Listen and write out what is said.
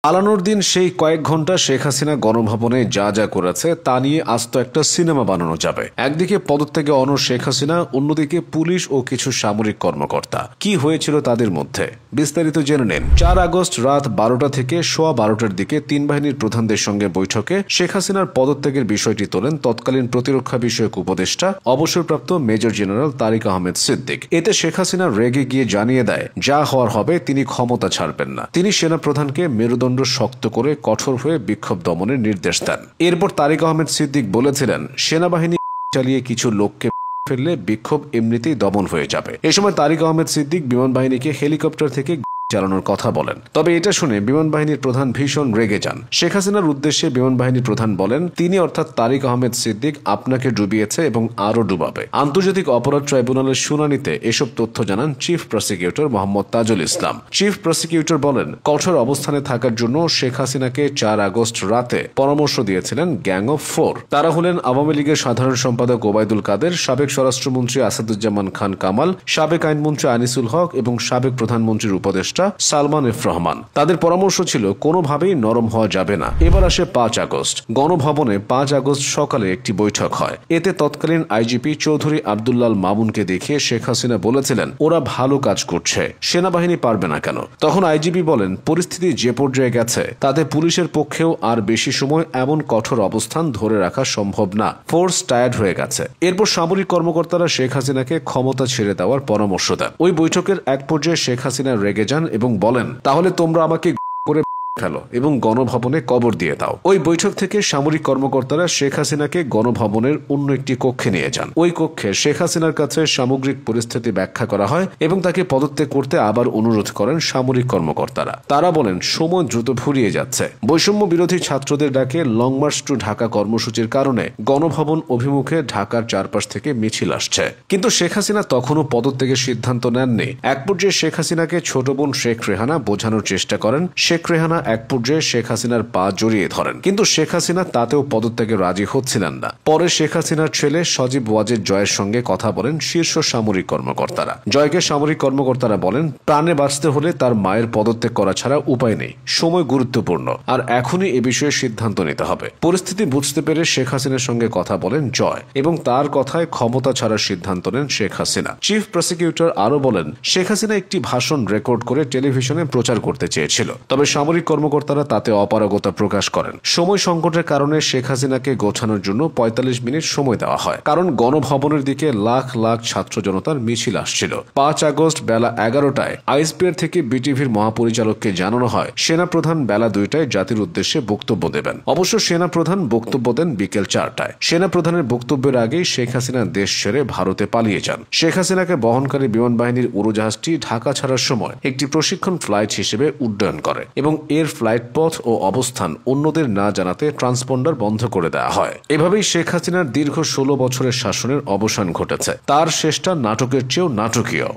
পালানোর দিন সেই কয়েক ঘন্টা শেখ হাসিনা গণভবনে যা যা করেছে তা নিয়ে আস্ত একটা সিনেমা বানানো যাবে। একদিকে পদত্যাগে অনড় শেখ হাসিনা, অন্যদিকে পুলিশ ও কিছু সামরিক কর্মকর্তা। কি হয়েছিল তাদের মধ্যে বিস্তারিত জেনে নেন। 4 আগস্ট রাত 12টা থেকে সোয়া 12টার দিকে তিন বাহিনীর প্রধানদের সঙ্গে বৈঠকে শেখ হাসিনার পদত্যাগের বিষয়টি তোলেন তৎকালীন প্রতিরক্ষা বিষয়ক উপদেষ্টা অবসরপ্রাপ্ত মেজর জেনারেল তারিক আহমেদ সিদ্দিক। এতে শেখ হাসিনা রেগে গিয়ে জানিয়ে দেয় যা হওয়ার হবে, তিনি ক্ষমতা ছাড়বেন না। তিনি সেনাপ্রধানকে মেরুদণ্ড শক্ত করে কঠোর হয়ে বিক্ষোভ দমনের নির্দেশ দেন। এরপর তারিক আহমেদ সিদ্দিক বলেছিলেন, সেনাবাহিনী চালিয়ে কিছু লোককে ফেললে বিক্ষোভ এমনিতেই দমন হয়ে যাবে। এ সময় তারিক আহমেদ সিদ্দিক বিমান বাহিনীকে হেলিকপ্টার থেকে চালানোর কথা বলেন। তবে এটা শুনে বিমান বাহিনীর প্রধান ভীষণ রেগে যান। শেখ হাসিনার উদ্দেশ্যে বিমান বাহিনীর প্রধান বলেন, তিনি অর্থাৎ তারিক আহমেদ সিদ্দিক আপনাকে ডুবিয়েছে এবং আরো ডুবাবে। আন্তর্জাতিক অপরাধ ট্রাইব্যুনালের শুনানিতে এসব তথ্য জানান chief prosecutor Mohammad Tajul Islam. Chief prosecutor বলেন, কঠোর অবস্থানে থাকার জন্য শেখ হাসিনাকে 4 আগস্ট রাতে পরামর্শ দিয়েছিলেন গ্যাং অফ 4। তারা হলেন আওয়ামী লীগের সাধারণ সম্পাদক ওবায়দুল কাদের, সাবেক স্বরাষ্ট্রমন্ত্রী আসাদুজ্জামান খান কামাল, সাবেক আইনমন্ত্রী আনিসুল হক এবং সাবেক প্রধানমন্ত্রীর উপদেষ্টা সালমান এফ রহমান। তাদের পরামর্শ ছিল কোনোভাবেই নরম হওয়া যাবে না। এবার আসে 5 আগস্ট। গণভবনে 5 আগস্ট সকালে একটি বৈঠক হয়। এতে তৎকালীন আইজিপি চৌধুরী আব্দুল্লাল মামুনকে দেখিয়ে শেখ হাসিনা বলেছিলেন, ওরা ভালো কাজ করছে, সেনাবাহিনী পারবে না কেন? তখন আইজিপি বলেন, পরিস্থিতি যে পর্যায়ে গেছে তাতে পুলিশের পক্ষেও আর বেশি সময় এমন কঠোর অবস্থান ধরে রাখা সম্ভব না, ফোর্স টায়ার্ড হয়ে গেছে। এরপর সামরিক কর্মকর্তারা শেখ হাসিনাকে ক্ষমতা ছেড়ে দেওয়ার পরামর্শ দেন। ওই বৈঠকের এক পর্যায়ে শেখ হাসিনা রেগে যান এবং বলেন, তাহলে তোমরা আমাকে করে ফেলো এবং গণভবনে কবর দিয়ে দাও। ওই বৈঠক থেকে সামরিক কর্মকর্তারা শেখ হাসিনাকে গণভবনের অন্য একটি কক্ষে নিয়ে যান। ওই কক্ষে শেখ হাসিনার কাছে সামগ্রিক পরিস্থিতি ব্যাখ্যা করা হয় এবং তাকে পদত্যাগ করতে আবার অনুরোধ করেন সামরিক কর্মকর্তারা। তারা বলেন, সময় দ্রুত ফুরিয়ে যাচ্ছে। বৈষম্য বিরোধী ছাত্রদের ডাকে লং মার্চ টু ঢাকা কর্মসূচির কারণে গণভবন অভিমুখে ঢাকার চারপাশ থেকে মিছিল আসছে। কিন্তু শেখ হাসিনা তখনও পদত্যাগের সিদ্ধান্ত নেননি। এক পর্যায়ে শেখ হাসিনাকে ছোট বোন শেখ রেহানা বোঝানোর চেষ্টা করেন। শেখ রেহানা এক পর্যায়ে শেখ হাসিনার পা জড়িয়ে ধরেন, কিন্তু শেখ হাসিনা তাতেও পদত্যাগে রাজি হচ্ছিলেন না। পরে শেখ হাসিনার ছেলে সজীব ওয়াজেদ জয়ের সঙ্গে কথা বলেন শীর্ষ সামরিক কর্মকর্তারা। জয়কে সামরিক কর্মকর্তারা বলেন, প্রাণে বাঁচতে হলে তার মায়ের পদত্যাগ করা ছাড়া উপায় নেই, সময় গুরুত্বপূর্ণ, আর এখনই এ বিষয়ে সিদ্ধান্ত নিতে হবে। পরিস্থিতি বুঝতে পেরে শেখ হাসিনার সঙ্গে কথা বলেন জয় এবং তার কথায় ক্ষমতা ছাড়ার সিদ্ধান্ত নেন শেখ হাসিনা। চিফ প্রসিকিউটর আরো বলেন, শেখ হাসিনা একটি ভাষণ রেকর্ড করে টেলিভিশনে প্রচার করতে চেয়েছিল, তবে সামরিক কর্মকর্তারা তাতে অপারগতা প্রকাশ করেন। সময় সংকটের কারণে শেখ হাসিনাকে গোছানোর জন্য 45 মিনিট সময় দেওয়া হয়, কারণ গণভবনের দিকে লাখ লাখ ছাত্র জনতার মিছিল আসছিল। 5 আগস্ট বেলা 11টায় আইএসপিআর থেকে বিটিভির মহাপরিচালককে জানানো হয় সেনাপ্রধান বেলা 2টায় জাতির উদ্দেশ্যে বক্তব্য দেবেন। অবশ্য সেনাপ্রধান বক্তব্য দেন বিকেল 4টায়। সেনাপ্রধানের বক্তব্যের আগেই শেখ হাসিনা দেশ ছেড়ে ভারতে পালিয়ে যান। শেখ হাসিনাকে বহনকারী বিমান বাহিনীর উড়োজাহাজটি ঢাকা ছাড়ার সময় একটি প্রশিক্ষণ ফ্লাইট হিসেবে উড্ডয়ন করে এবং এর ফ্লাইট পথ ও অবস্থান অন্যদের না জানাতে ট্রান্সপন্ডার বন্ধ করে দেওয়া হয়। এভাবেই শেখ হাসিনার দীর্ঘ 16 বছরের শাসনের অবসান ঘটেছে। তার শেষটা নাটকের চেয়েও নাটকীয়।